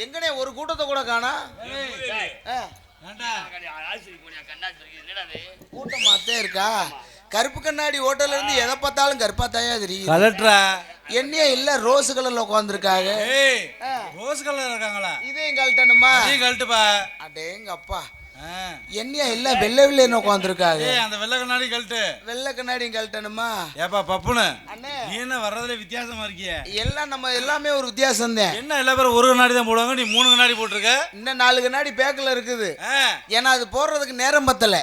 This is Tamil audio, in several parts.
எங்கனே ஒரு கூட்டத்தை கூட காணா? கூட்டமாத்தே இருக்கா? கருப்பு கண்ணாடி ஹோட்டல்ல இருந்து எதை பார்த்தாலும் கருப்பாத்தாயா தெரியும். கலெக்டரா என்னையே இல்ல ரோஸ் கலர்ல உட்காந்துருக்காங்க. ரோஸ் கலர் இருக்காங்களா? இதையும் கழட்டணுமா? கழட்டுப்பா. அடேங்க அப்பா, என்னையா இல்ல வெள்ளை வெள்ளைன்னு உட்காந்துருக்காங்க. அந்த வெள்ளை கண்ணாடி கழட்டு. வெள்ளை கண்ணாடியும் கழட்டணுமா? ஏப்பா பப்புனு அண்ணே, நீ என்ன வர்றதுல வித்தியாசமா இருக்கிய? எல்லாம் நம்ம எல்லாமே ஒரு வித்தியாசம் தான். என்ன எல்லா பேரும் ஒரு கண்ணாடி தான் போடுவாங்க, நீ 3 கண்ணாடி போட்டிருக்க. இன்னும் 4 கண்ணாடி பேக்கில் இருக்குது. ஏன்னா அது போடுறதுக்கு நேரம் பத்தல.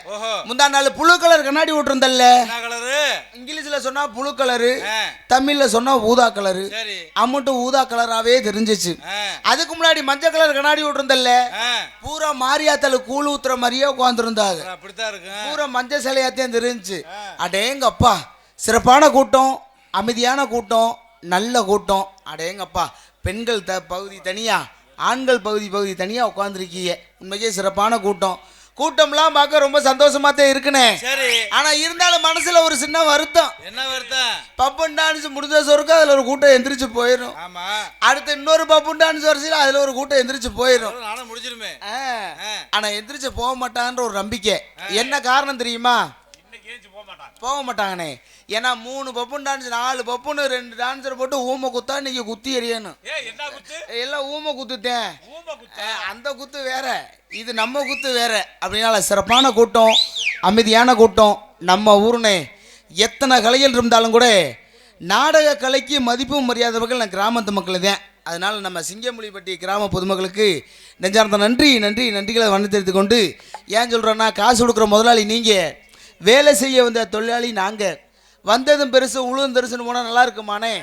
முந்தா நாள் புழு கலர் கண்ணாடி விட்டுருந்தல்ல. என்ன கலரு? இங்கிலீஷ்ல சொன்னா புழு கலரு, தமிழ்ல சொன்னா ஊதா கலரு. அம்மட்டும் ஊதா கலராவே தெரிஞ்சிச்சு. அதுக்கு முன்னாடி மஞ்சள் கலர் கண்ணாடி விட்டுருந்தல்ல, பூரா மாரியாத்தல கூழ் ஊத்துற மாதிரியே உட்காந்துருந்தாங்க. பூரா மஞ்சள் சிலையாத்தையும் தெரிஞ்சு. அடேங்கப்பா, சிறப்பான கூட்டம், அமைதியான கூட்டம், நல்ல கூட்டம். அடேங்கப்பா, பெண்கள் பகுதி தனியா, ஆண்கள் பகுதி தனியா உட்காந்துருக்கீங்க. உண்மைக்கே சிறப்பான கூட்டம். கூட்டம்லாம் பார்க்க ரொம்ப சந்தோஷமா தான் இருக்குனே. ஆனா இருந்தாலும் மனசுல ஒரு சின்ன வருத்தம். என்ன வருத்தம்? பப்புன் டான்ஸ் முடிஞ்ச சொருக்கு அதுல ஒரு கூட்டம் எந்திரிச்சு போயிடும். அடுத்து இன்னொரு பப்புன் டான்ஸ் வரிசையில் அதுல ஒரு கூட்டம் எந்திரிச்சு போயிடும். ஆனா எந்திரிச்சு போக மாட்டாங்கன்ற ஒரு நம்பிக்கை. என்ன காரணம் தெரியுமா? போக மாட்டாங்கண்ணே. ஏன்னா 3 பப்புன் டான்ஸ், 4 பப்புன்னு 2 டான்ஸர் போட்டு ஊமை குத்தா நீங்க குத்தி எறியணும். எல்லாம் ஊமை குத்துத்தேன். அந்த குத்து வேற, இது நம்ம குத்து வேற. அப்படின்னால சிறப்பான கூட்டம், அமைதியான கூட்டம். நம்ம ஊருனே எத்தனை கலைகள் இருந்தாலும் கூட நாடக கலைக்கு மதிப்பும் மரியாதைகள் நான் கிராமத்து மக்கள் தான். அதனால் நம்ம சிங்கமொழிப்பட்டி கிராம பொதுமக்களுக்கு நெஞ்சார்ந்த நன்றிகளை வண்ணி கொண்டு, ஏன் சொல்கிறேன்னா, காசு கொடுக்குற முதலாளி நீங்கள், வேலை செய்ய வந்த தொழிலாளி நாங்கள். வந்ததும் பெருசு உழுதும் பெருசுன்னு போனால் நல்லா இருக்குமானே?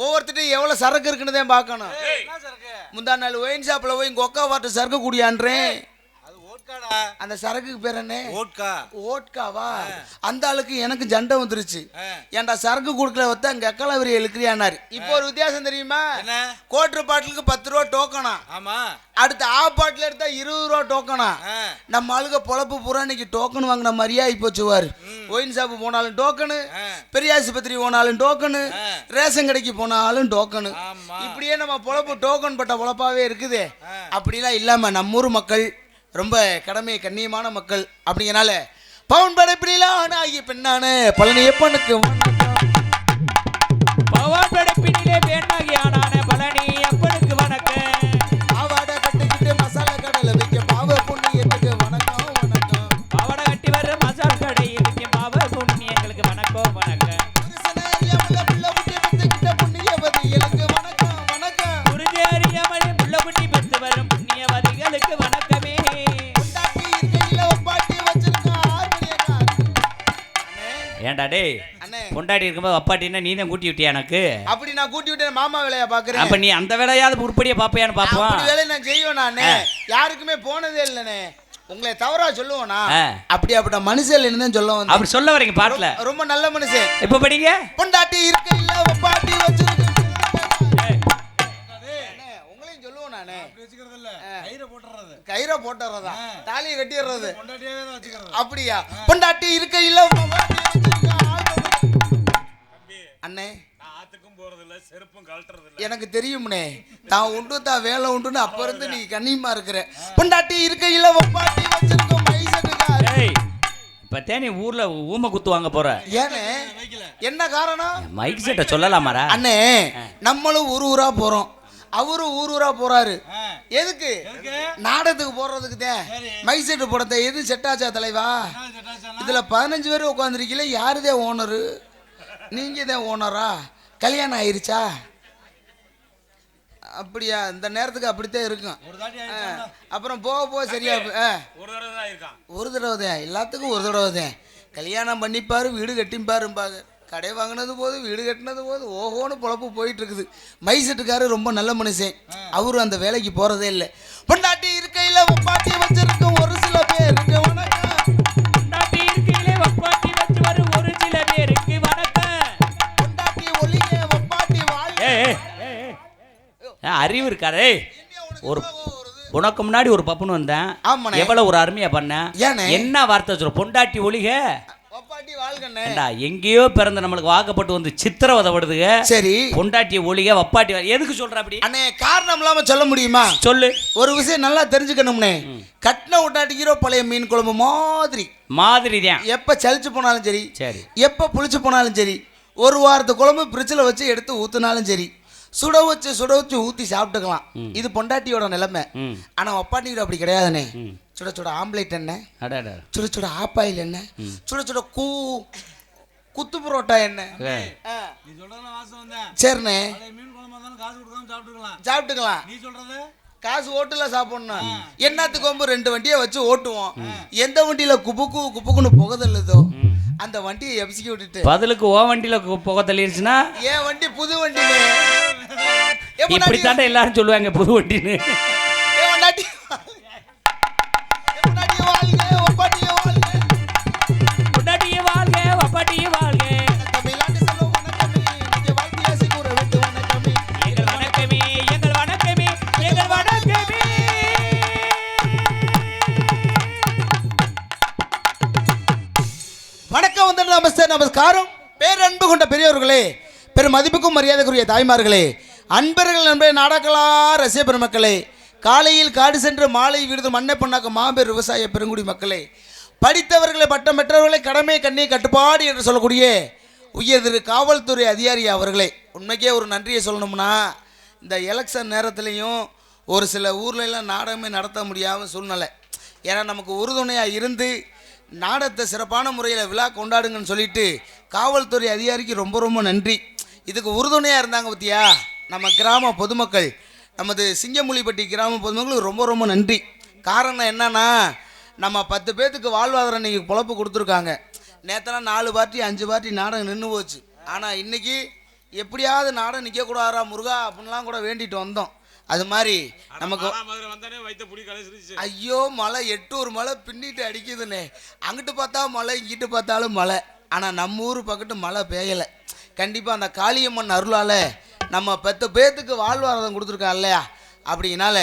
ஒவ்வொருத்திட்டும் எவ்வளோ சரக்கு இருக்குன்னு தான் பார்க்கணும். முந்தா நாள் ஒயின் ஷாப்பில் போய் இங்கே ஒக்கா வாட்டு சரக்கு குடியான்றேன். அந்த சரக்குக்கு பேர் என்ன? ஓட்காவா? அந்த ஆளுக்கு எனக்கு ஜண்டை வந்துருச்சு. ஏன்டா சரக்கு கொடுக்கல வத்த அங்க அக்கலவரி எழுக்கிறியானாரு. இப்போ ஒரு வித்தியாசம் தெரியுமா? கோட்டர் பாட்டிலுக்கு 10 ரூபா டோக்கனா. அடுத்து ஆ பாட்டில் எடுத்தா 20 ரூபா டோக்கனா. நம்ம ஆளுக பொழப்பு பூரா இன்னைக்கு டோக்கன் வாங்கின மாதிரியா இப்போச்சுவாரு. ஒயின் ஷாப்பு போனாலும் டோக்கனு, பெரிய ஆஸ்பத்திரி போனாலும் டோக்கனு, ரேஷன் கடைக்கு போனாலும் டோக்கனு. இப்படியே நம்ம பொழப்பு டோக்கன் பட்ட பொழப்பாவே இருக்குது. அப்படிலாம் இல்லாம நம்ம ஊர் மக்கள் ரொம்ப கடமை கண்ணியமான மக்கள். அப்படிங்கனால பவன் படைப்பிலாம் ஆகிய பெண்ணான பழனி எப்பனுக்கு பவன் படைப்பினிலே பெண்ணாகி ஆனான பழனி எப்பனுக்கு வணக்கம். பாவாட கட்டிக்கிட்டு மசாலா கடையில் வைக்க பாவ புண்ணியத்துக்கு வணக்கம் வணக்கம். பாவாட கட்டி வர்ற மசாலா கடையில் வைக்க பாவ புண்ணியங்களுக்கு வணக்கம் வணக்கம். புனிதேறியாமலே புள்ள குட்டி பெற்று வரும் புண்ணியவதிகளுக்கு வணக்கமே. ஏண்டா டேய், பொண்டாட்டி இருக்கும்போது அப்பாட்டின்னா நீ தான் கூட்டி விட்டியா எனக்கு? அப்படி நான் கூட்டி விட்டேன், மாமா வேலையா பாக்குறேன். அப்ப நீ அந்த வேலையாவது உருப்படியா பாப்பையான்னு பாப்போம். அப்படி வேலை நான் செய்வேன். நானே யாருக்குமே போனதே இல்லனே. உங்களை தவறா சொல்லுவோனா? அப்படியாப்பட்ட மனுஷன் என்னன்னு சொல்ல வந்து. அப்படி சொல்ல வரீங்க பாட்டுல. ரொம்ப நல்ல மனுஷன். இப்ப படிங்க. பொண்டாட்டி இருக்க இல்ல ஒப்பாட்டி வச்சிருக்கு. உங்களையும் சொல்லுவோம் நானே. கயிறை போட்டுறதா, தாலியை கட்டிடுறது. அப்படியா? பொண்டாட்டி இருக்க இல்ல அண்ணே, எனக்கு தெரியும்னே. தான் உண்டு தான் வேலை உண்டுன்னு அப்ப இருந்து நீ கண்ணியமா இருக்கிற. பொண்டாட்டி இருக்கையில ஒப்பாட்டி வச்சிருக்கோம் மைசட்டுக்கார. இப்ப தேனி ஊர்ல ஊமை குத்து வாங்க போற. ஏனே, என்ன காரணம்? மைக் செட்ட சொல்லலாமாடா? அண்ணே, நம்மளும் ஊரா போறோம், அவரு ஊரா போறாரு. எதுக்கு? நாடகத்துக்கு போடுறதுக்கு தான். மைக் செட்டு போடுறத எது செட்டாச்சா தலைவா? இதுல 15 பேர் உட்காந்துருக்கீங்களே, யாருதே ஓனரு? நீங்க தான் ஓனரா? கல்யாணம் ஆயிருச்சா? அப்படியா? இந்த நேரத்துக்கு அப்படித்தான் இருக்கும். அப்புறம் போக சரியா ஒரு தடவை தான். எல்லாத்துக்கும் ஒரு தடவை தான். கல்யாணம் பண்ணிப்பாரு, வீடு கட்டிப்பாரும்பாங்க. கடை வாங்கினது போது, வீடு கட்டினது போது, ஓஹோன்னு பொழப்பு போயிட்டு இருக்குது. மைசெட்டுக்காரு ரொம்ப நல்ல மனுஷன். அவரு அந்த வேலைக்கு போறதே இல்லை. பொண்டாட்டி இருக்கையில ஒப்பாட்டி வச்சிருக்க ஒரு சில பேருக்கு வணக்கம். பொண்டாட்டி இருக்கையில ஒப்பாட்டி வச்சு வரும் ஒரு சில பேருக்கு வணக்கம். பொண்டாட்டி ஒளியே ஒப்பாட்டி வாழ். அறிவு இருக்காரே. ஒரு உனக்கு முன்னாடி ஒரு பப்புன்னு வந்தேன். எவ்வளவு ஒரு அருமையா பண்ண. என்ன வார்த்தை சொல்ற? பொண்டாட்டி ஒளிக ஒப்பாட்டி வாழ்க. சொல்லுங்கண்ணே. ஏண்டா எங்கேயோ பிறந்த நம்மளுக்கு வாக்கப்பட்டு வந்து சித்திரவதை படுதுங்க. சரி, பொண்டாட்டிய ஒளிக வப்பாட்டி எதுக்கு சொல்ற அப்படி? அண்ணே காரணம் இல்லாம சொல்ல முடியுமா? சொல்லு. ஒரு விஷயம் நல்லா தெரிஞ்சுக்கணும்னே, கட்டின விட்டாட்டிக்கிறோ பழைய மீன் குழம்பு மாதிரி தான். எப்ப சலிச்சு போனாலும் சரி, சரி, எப்ப புளிச்சு போனாலும் சரி, ஒரு வாரத்து குழம்பு பிரிட்ஜில் வச்சு எடுத்து ஊத்துனாலும் சரி, சுட வச்சு ஊத்தி சாப்பிட்டுக்கலாம். இது பொண்டாட்டியோட நிலைமை. ஆனா ஒப்பாட்டியோட அப்படி கிடையாதுண்ணே. சுட சுட ஆம்லேட் என்ன, சுட சுட ஆப்பாயில் என்ன, சுட குத்து புரோட்டா என்ன. சரிண்ணே, சாப்பிட்டுக்கலாம். நீ சொல்றது காசு ஓட்டுல சாப்பிடணும். என்னத்துக்கு கொம்பு 2 வண்டியை வச்சு ஓட்டுவோம். எந்த வண்டியில குப்புக்குன்னு புகை தள்ளுதோ அந்த வண்டியை எப்சிக்க விட்டுட்டு பதிலுக்கு ஓ வண்டியில புகை தள்ளிருச்சுன்னா ஏன் வண்டி புது வண்டி இப்படித்தாண்ட எல்லாரும் சொல்லுவாங்க புது வண்டின்னு. வணக்கம் வந்து நமஸ்காரம். பேரன்பு கொண்ட பெரியவர்களே, பெரும் மதிப்புக்கும் மரியாதைக்குரிய தாய்மார்களே, அன்பர்கள் நண்பர்களே, நாடகளா ரசிக பெருமக்களே, காலையில் காடு சென்று மாலை விருது மண்ணை பொண்ணாக்க மாபெரும் விவசாய பெருங்குடி மக்களே, படித்தவர்களை பட்டம் பெற்றவர்களை கடமை கண்ணி கட்டுப்பாடு என்று சொல்லக்கூடிய உயர் திரு காவல்துறை அதிகாரி அவர்களே, உண்மைக்கே ஒரு நன்றியை சொல்லணும்னா, இந்த எலெக்ஷன் நேரத்துலையும் ஒரு சில ஊர்லெல்லாம் நாடகமே நடத்த முடியாமல் சூழ்நிலை. ஏன்னா நமக்கு உறுதுணையாக இருந்து நாடகத்தை சிறப்பான முறையில் விழா கொண்டாடுங்கன்னு சொல்லிட்டு காவல்துறை அதிகாரிக்கு ரொம்ப ரொம்ப நன்றி. இதுக்கு உறுதுணையாக இருந்தாங்க பற்றியா நம்ம கிராம பொதுமக்கள், நமது சிங்கமொழிப்பட்டி கிராம பொதுமக்களுக்கு ரொம்ப ரொம்ப நன்றி. காரணம் என்னன்னா, நம்ம 10 பேர்த்துக்கு வாழ்வாதாரம் இன்றைக்கி பொழப்பு கொடுத்துருக்காங்க. நேற்றெல்லாம் 4 பார்ட்டி 5 பார்ட்டி நாடகம் நின்று போச்சு. ஆனால் இன்றைக்கி எப்படியாவது நாடகம் நிற்கக்கூடாதா முருகா அப்படின்லாம் கூட வேண்டிட்டு வந்தோம். அது மாதிரி நமக்கு ஐயோ மழை 8 மழை பின்னிட்டு அடிக்குதுண்ணே. அங்கிட்டு பார்த்தா மழை, இங்கிட்டு பார்த்தாலும் மழை. ஆனால் நம்ம ஊர் பக்கத்து மழை பெய்யலை. கண்டிப்பாக அந்த காளியம்மன் அருளால் நம்ம 10 பேர்த்துக்கு வாழ்வாதாரம் கொடுத்துருக்கா இல்லையா? அப்படினால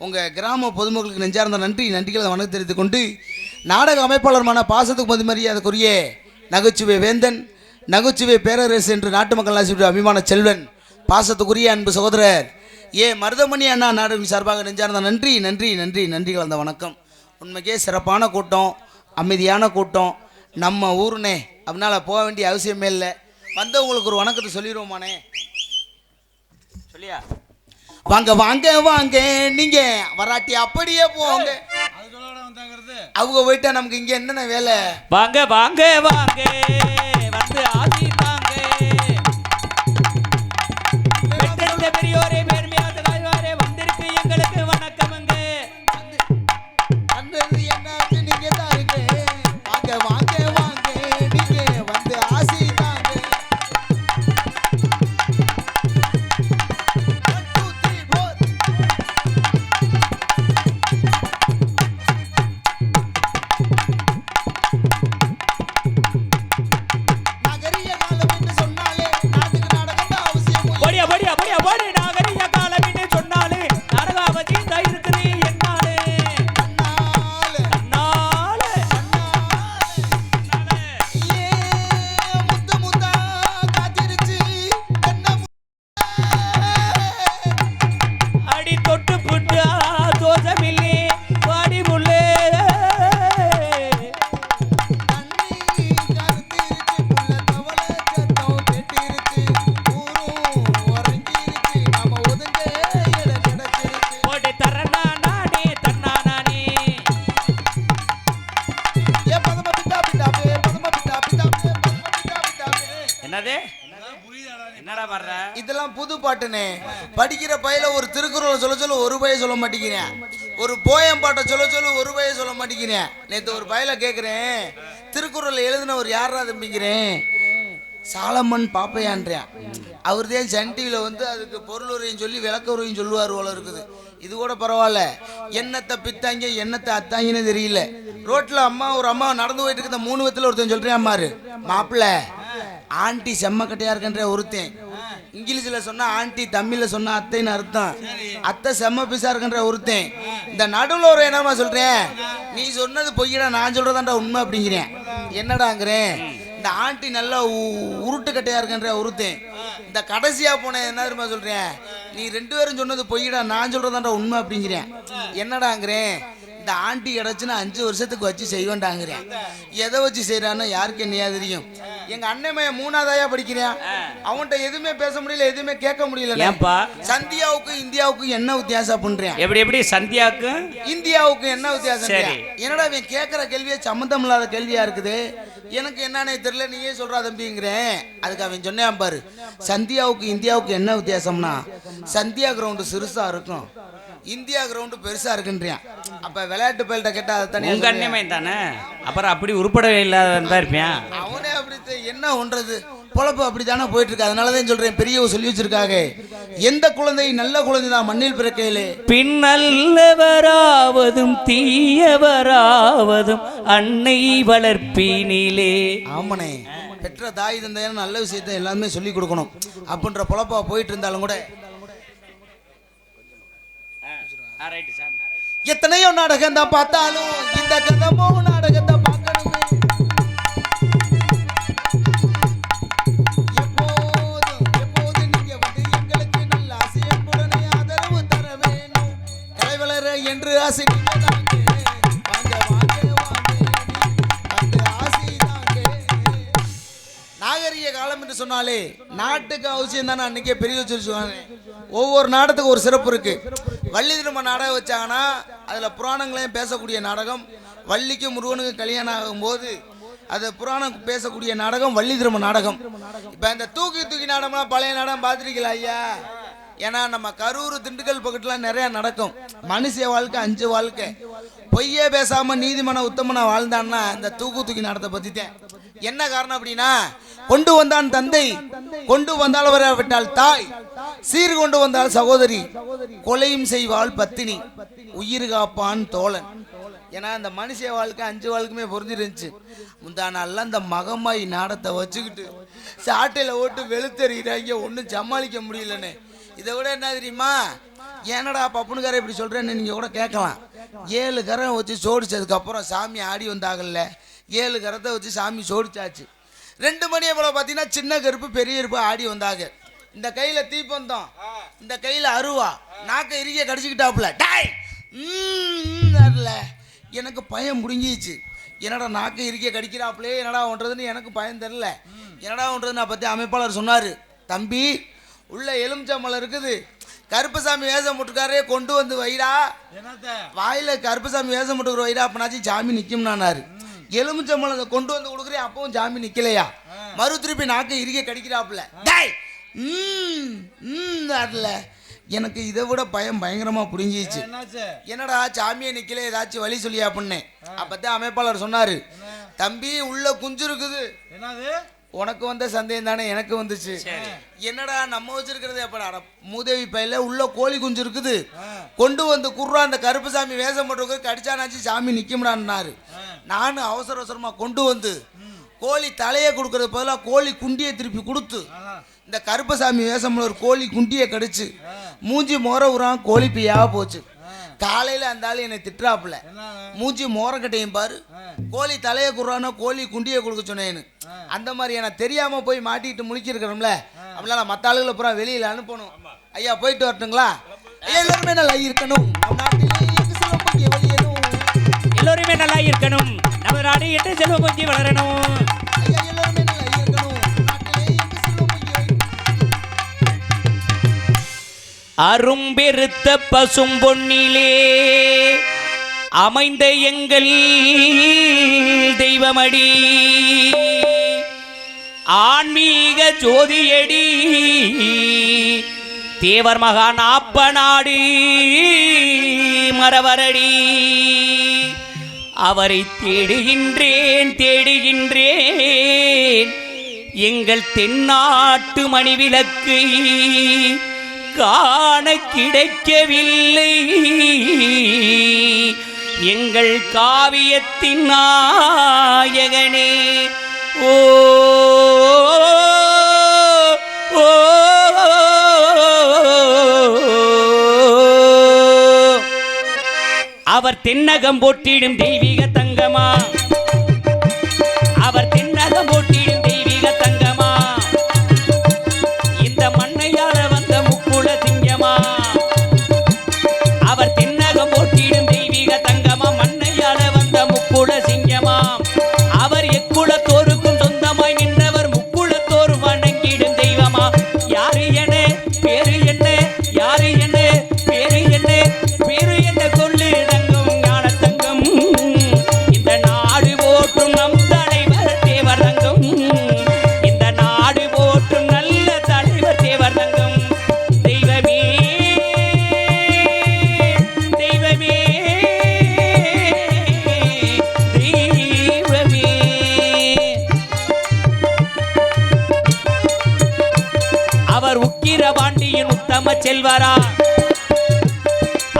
உங்கள் கிராம பொதுமக்களுக்கு நெஞ்சார்ந்த நன்றிகளை வணக்கம் தெரிவித்து கொண்டு, நாடக அமைப்பாளருமான பாசத்துக்கு மதிமரியாதைக்குரிய நகைச்சுவை வேந்தன், நகைச்சுவை பேரரசு என்று நாட்டு மக்கள் ஆசிரியர் அபிமான செல்வன், பாசத்துக்குரிய அன்பு சகோதரர் மருதமணி அண்ணா நாடகம் சார்பாக நெஞ்சார்ந்த நன்றி கலந்த வணக்கம். உண்மைக்கே சிறப்பான கூட்டம், அமைதியான கூட்டம், நம்ம ஊருனே. அப்படின்னால போக வேண்டிய அவசியமே இல்லை. வந்தவங்களுக்கு ஒரு வணக்கத்தை சொல்லிடுவோமானே. சொல்லியா வாங்க நீங்க வராட்டி அப்படியே போங்க. அவங்க போயிட்டா நமக்கு இங்க என்னென்ன வேலை? வாங்க வந்து ஆசி தாங்க. பெரியோரே பெருமையாத தாய்வாரே வந்திருக்கு எங்களுக்கு வணக்கமுங்க. அந்தது என்ன நீங்க தான் இருக்கு. வாங்க நீங்க வந்து ஆசி தாங்க. 1 2 3 4 நகரிய காலம் என்று சொன்னாலே நாட்டுக்கு நாடகம் தான் அவசியம். படி நாகரிக காலமின்னு சொன்னாலே நாடக அவசியம் தான் இருக்குது. அடி தொட்டு புட்டு தோசமில்லே பாடி முள்ளே இதெல்லாம் புது பாட்டுனே. படிக்கிற பையில ஒரு திருக்குறளை சொல்ல ஒரு பைய சொல்ல மாட்டேங்கிறேன், ஒரு போயம் பாட்டை சொல்ல ஒரு பைய சொல்ல மாட்டேங்கிறேன். நேற்று ஒரு பையில கேட்குறேன், திருக்குறளை எழுதினவர் யாரா தம்பிக்கிறேன்? சாலமன் பாப்பையான்றேன். அவர் தான் சன் டிவியில் வந்து அதுக்கு பொருள் உரையும் சொல்லி விளக்க உரையும் சொல்லுவார் போல இருக்குது. இது கூட பரவாயில்ல. என்னத்தை பித்தாங்க என்னத்தை அத்தாங்கன்னு தெரியல. ரோட்டில் ஒரு அம்மா நடந்து போயிட்டு இருக்க 3 விதத்தில் ஒருத்தன் சொல்கிறேன், அம்மாரு மாப்பிள்ள ஆண்டி செம்மக்கட்டையா இருக்கின்ற ஒருத்தன், இங்கிலீஷில் சொன்னால் ஆண்டி, தமிழில் சொன்னால் அத்தைன்னு அர்த்தம். அத்தை செம்ம பீஸாக இருக்கின்ற ஒருத்தன். இந்த நடுவில் ஒரு என்னமா சொல்கிறேன், நீ சொன்னது பொய்யடா, நான் சொல்கிறதாண்டா உண்மை அப்படிங்கிறேன். என்னடாங்கிறேன், இந்த ஆண்டி நல்லா உருட்டு கட்டையா இருக்குன்ற உருத்தேன். இந்த கடைசியா போன என்ன தெரியுமா சொல்றேன், நீ 2 பேரும் சொன்னது பொய்டா, நான் சொல்றதாண்டா உண்மை அப்படிங்கிறேன். என்னடாங்கிறேன், இந்த ஆண்டி கிடச்சுன்னா 5 வருஷத்துக்கு வச்சு செய்வேன்டாங்கிறேன். எதை வச்சு செய்யறான்னு யாருக்கு என்னையா தெரியும். எங்க அண்ணன் 3ஆவதாயா படிக்கிறேன், அவன்கிட்ட எதுவுமே பேச முடியல, எதுவுமே கேட்க முடியல. ஏன்பா சந்தியாவுக்கும் இந்தியாவுக்கும் என்ன வித்தியாசம் பண்றேன்? எப்படி சந்தியாவுக்கும் இந்தியாவுக்கும் என்ன வித்தியாசம்? சரி. என்னடா இவன் கேட்கற கேள்வியே சம்மந்தம் இல்லாத கேள்வியா இருக்குது, எனக்கு என்னன்னே தெரியல, நீயே சொல்றா தம்பிங்கிறேன். அதுக்கு அவன் சொன்னேன் பாரு, சந்தியாவுக்கு இந்தியாவுக்கு என்ன வித்தியாசம்னா, சந்தியா கிரவுண்டு சிறுசா இருக்கும், இந்தியா கிரவுண்டு பெருசா இருக்குன்றியான். அப்ப விளையாட்டு பயில்கிட்ட கேட்டா அதை தனியா உங்க அண்ணமே தானே, அப்புறம் அப்படி உருப்படவே இல்லாத இருப்பேன். அவனே அப்படி என்ன ஒன்றது, பொழப்பு அப்படித்தானே போயிட்டு இருக்கு. அதனாலதான் சொல்றேன், பெரியவங்க சொல்லி வச்சிருக்காங்க, எந்த குழந்தை நல்ல குழந்தை தான் மண்ணில் பிறக்கையிலே பின்னல்லவராவதும் தீயவராவதும் அன்னை வளர்ப்பினிலே. ஆமனே, பெற்ற தாய் தந்தையான நல்ல விஷயத்த எல்லாமே சொல்லி கொடுக்கணும் அப்படின்ற பொழப்பா போயிட்டு இருந்தாலும் கூட எத்தனையோ நாடகம் தான் பார்த்தாலும் இந்த கதமோ நாடகத்தை பார்க்கணுமே. எப்போது நீங்க வந்து எங்களுக்கு நல்ல ஆசையுடனே ஆதரவு தர வேணும். கலைவளர என்று ஆசை நாகரிக காலம் என்று சொன்னாலே நாட்டுக்கு அவசியம் தானே. அன்னைக்கே பெரிய வச்சிருச்சுவாங்க. ஒவ்வொரு நாடகத்துக்கு ஒரு சிறப்பு இருக்கு. வள்ளி திரும்ப நாடகம் வச்சாங்கன்னா அதுல புராணங்களையும் பேசக்கூடிய நாடகம். வள்ளிக்கும் முருகனுக்கும் கல்யாணம் ஆகும்போது அது புராணம் பேசக்கூடிய நாடகம் வள்ளி திரும்ப நாடகம். இப்ப இந்த தூக்கி நாடகம்லாம் பழைய நாடகம் பார்த்துருக்கீங்களா ஐயா? ஏன்னா நம்ம கரூர் திண்டுக்கல் பக்கத்துலாம் நிறைய நடக்கும். மனுஷ வாழ்க்கை 5 வாழ்க்கை. பொய்யே பேசாம நீதிமன உத்தமனா வாழ்ந்தான்னா இந்த தூக்கி நாடகத்தை பத்தி தான். என்ன காரணம் அப்படின்னா, கொண்டு வந்தான் தந்தை, கொண்டு வந்தால் வரவிட்டால் தாய், சீர் கொண்டு வந்தால் சகோதரி, கொலையும் செய்வாள் பத்தினி, உயிர் காப்பான் தோழன். ஏன்னா இந்த மனுஷ வாழ்க்கை 5 வாழ்க்குமே பொருந்திருந்துச்சு. முந்தா நாள்லாம் இந்த மகமாய் நாடத்தை வச்சுக்கிட்டு சாட்டையில ஓட்டு வெளுத்தறிகிறாங்க, ஒன்றும் சமாளிக்க முடியலன்னு. இதை விட என்ன தெரியுமா, ஏனடா பப்புனுக்கார இப்படி சொல்றேன்னு நீங்க கூட கேட்கலாம். 7 கரம் வச்சு சோடிச்சதுக்கு அப்புறம் சாமி ஆடி வந்தாங்கல்ல, 7 கரத்தை வச்சு சாமி சோடிச்சாச்சு. 2 மணியை போல பார்த்தீங்கன்னா சின்ன கருப்பு பெரிய கருப்பு ஆடி வந்தாங்க. இந்த கையில தீப்பந்தம், இந்த கையில அருவா, நாக்கை இறுகிய கடிச்சுக்கிட்டாப்புல டாய் எனக்கு பயம் முடிஞ்சிச்சு. என்னடா நாக்கை இறுகிய கடிக்கிறாப்புலே, என்னடா ஒன்றதுன்னு எனக்கு பயம் தெரியல. என்னடா ஒன்றது நான் பற்றி அமைப்பாளர் சொன்னார், தம்பி உள்ள எலுமிச்சம்பழம் இருக்குது, கருப்பசாமி வேஷம் போட்டுக்காரே கொண்டு வந்து வைடா, வாயில கருப்பசாமி வேஷம் போட்டுக்கிற வைடா, அப்பனாச்சும் சாமி நிற்கும்னாரு. எலுமிச்சம்பழம் கொண்டு வந்து கொடுக்குறேன், அப்பவும் சாமி நிக்கலையா. மறு திருப்பி நாக்கை இறுகிய கடிக்கிறாப்புல டாய் எனக்கு இதை விட பயம் பயங்கரமா புரிஞ்சிச்சு. என்னடா சாமியை நிக்கல, ஏதாச்சும் வழி சொல்லியா பண்ணேன். அப்பதான் அமைப்பாளர் சொன்னாரு, தம்பி உள்ள குஞ்சு இருக்குது, உனக்கு வந்த சந்தேகம் தானே எனக்கு வந்துச்சு. என்னடா நம்ம வச்சிருக்கிறது எப்படா மூதேவி பையில உள்ள கோழி குஞ்சு இருக்குது, கொண்டு வந்து குர்றா, அந்த கருப்புசாமி வேஷம் போட்டு கடிச்சானாச்சு சாமி நிக்கும்டான்னாரு. நானும் அவசர அவசரமா கொண்டு வந்து கோழி தலையை கொடுக்கறது பதிலாக கோழி குண்டியை திருப்பி கொடுத்து இந்த கருப்பசாமி வேஷம்ல ஒரு கோழி குண்டியை கடிச்சு மூஞ்சி மோர உரம் கோழி பியா போச்சு. காலையில அந்த ஆளு என்னை திட்டுறாப்புல, மூஞ்சி மோரக்கட்டையும் பாரு, கோழி தலையை குடுறானோ கோழி குண்டியை கொடுக்க சொன்னேன்னு. அந்த மாதிரி எனக்கு தெரியாம போய் மாட்டிட்டு முழிக்கிறோம்ல, அப்படிலாம் நான் மற்ற ஆளுகளை பூரா வெளியில அனுப்பணும். ஐயா போயிட்டு வரட்டுங்களா? எல்லாருமே நல்லா இருக்கணும், எல்லோருமே நல்லா இருக்கணும், நம்ம நாடு எட்டு செல்வ பொங்கி வளரணும். அரும்பெருத்த பசும் பொன்னிலே அமைந்த எங்கள் தெய்வமடி, ஆன்மீக ஜோதியடி, தேவர் மகான் ஆப்பநாடு மரவரடி. அவரை தேடுகின்றேன் தேடுகின்றேன், எங்கள் தென்னாட்டு மணிவிளக்கு காண கிடைக்கவில்லை, எங்கள் காவியத்தின் நாயகனே. ஓ ஓ அவர் தென்னகம் போட்டிடும் தெய்வீக தங்கமா, அவர் தென்னகம் போட்டிடும் செல்வரா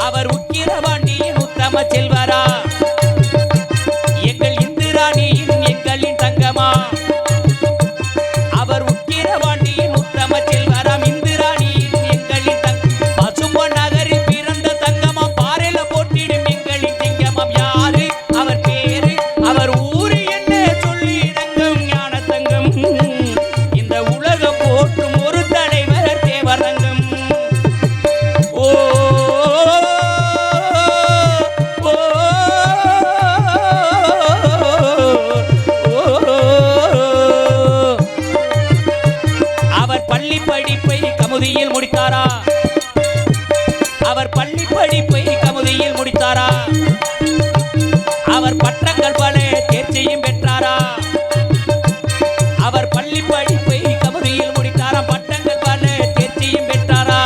அவர் உக்கிரவாண்டியின் உத்தம செல்வரா எங்கள் இந்திராணியின் எங்களின் தங்கமா அவர் உக்கிரவாண்டியின் உத்தம செல்வராம் இந்திராணியின் எங்களின் பசும்ப நகரில் பிறந்த தங்கமா பாறையில போட்டிடும் எங்களின் திங்கமாம் யாரு அவர் பேரு அவர் ஊரு என்ன சொல்லி இறங்கும் ஞான தங்கம் இந்த உலகம் போற்றும் ஒரு தலைவர் தேவரங்கம் ஓ அவர் பள்ளி படிப்பை கமுதியில் முடித்தாரா அவர் பள்ளி படிப்பை கமுதியில் முடித்தாரா அவர் பட்டங்கள் பல தேர்ச்சியும் பெற்றாரா அவர் பள்ளி படிப்பை கமுதியில் முடித்தாரா பட்டங்கள் பல தேர்ச்சியும் பெற்றாரா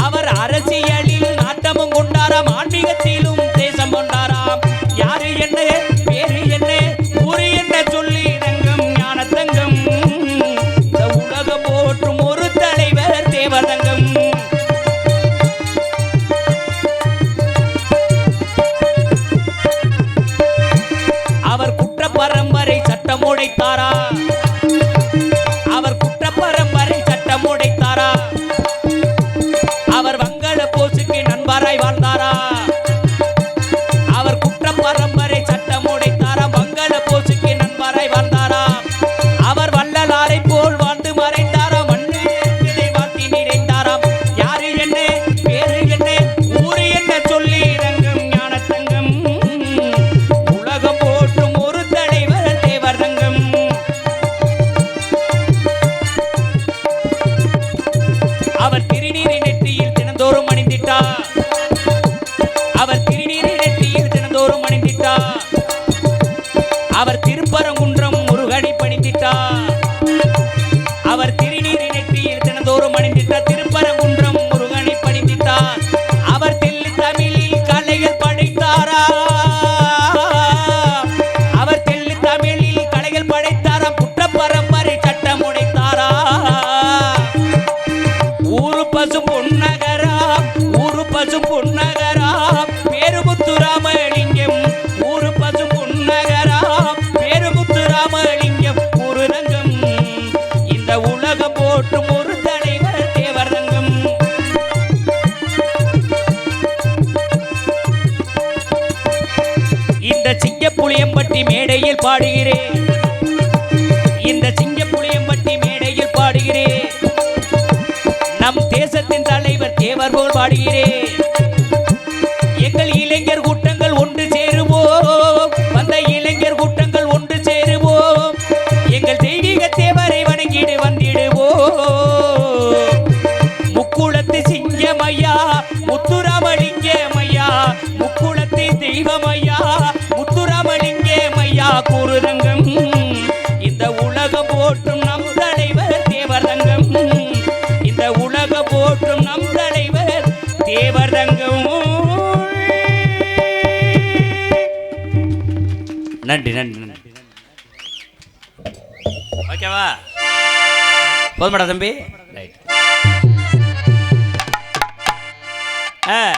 அவர் அரசியலில் நாட்டமும் கொண்டாராம் ஆன்மீகத்திலும் தேசம் கொண்டாராம் யாரு என்ன பேரு என்ன ஊரு என்ன சொல்லி தங்கம் ஞான தங்கம் இந்த உலகம் போற்றும் ஒரு தலைவர் தேவதங்கம் அவர் குற்ற பரம்பரை சட்டம் உடைத்தாரா அவர் குற்ற பரம்பரை சட்டம் உடைத்தாரா அவர் வங்காள போசுக்கு நண்பராய் வாழ்ந்தாரா அவர் குற்ற பரம்பரை சட்டம் உடைத்தாரா வங்காள போசுக்கு நண்பராய் வாழ்ந்தாரா அவர் வள்ளலாரை போல் வாழ்ந்து மறைந்தாராம் மண்ணை வாழ்த்தி நிறைந்தாராம் யாரு என்ன பேரு என்ன ஊரு என்ன சொல்லி ரங்கம் ஞான தங்கம் உலகம் போற்றும் ஒரு தலைவர் தேவர் தங்கம் அவர் திருநீரை நெற்றியில் தினந்தோறும் அணிந்திட்டார் அவர் திருநீரை நெற்றியில் தினந்தோறும் அணிந்திட்டார் அவர் திருப்பரங்குன்றம் முருகனை பணிந்திட்டார் அவர் திருநீரை நெற்றியில் தினந்தோறும் அணிந்திட்டார் திருப்பரங்குன்றம் முருகனை பணிந்திட்டார் அவர் தெல்லு தமிழில் கலைகள் படைத்தாரா அவர் தெல்லு தமிழில் கலைகள் படைத்தாரா குற்ற பரம்பரை சட்டம் உடைத்தாரா ஊரு பசு பொன்னகரா ஊரு பசு பொன்னகரா பேருமுத்து ராமலிங்கம் ஊரு பசு பொன்னகரா பேருமுத்து ராமலிங்கம் ஒரு ரங்கம் இந்த உலகம் போற்றும் ஒரு தலைவர் தேவர் ரங்கம் இந்த சிங்கப்புளியம்பட்டி மேடையில் பாடுகிறேன் இந்த சிங்கப்புளியம்பட்டி மேடையில் பாடுகிறேன் நம் தேசத்தின் தலைவர் தேவர் போல் பாடுகிறேன் எங்கள் இளைஞர் கூட்டங்கள் ஒன்று சேருவோம் வந்த இளைஞர் கூட்டங்கள் ஒன்று சேருவோம் எங்கள் தெய்வீக தேவரை வணங்கிடு வந்திடுவோம் முக்குளத்து சிங்கமையா முத்துராமலிங்கமையா முக்குளத்து தெய்வமையா முத்துராமலிங்கமையா குருரங்கம் இந்த உலகம் போற்றும் நம் தலைவர் தேவர் தங்கம் இந்த உலகம் போற்றும் நம் தலைவர் தேவர் தங்கம் நன்றி நன்றி நன்றி ஓகேவா போதுமாடா தம்பி ரைட்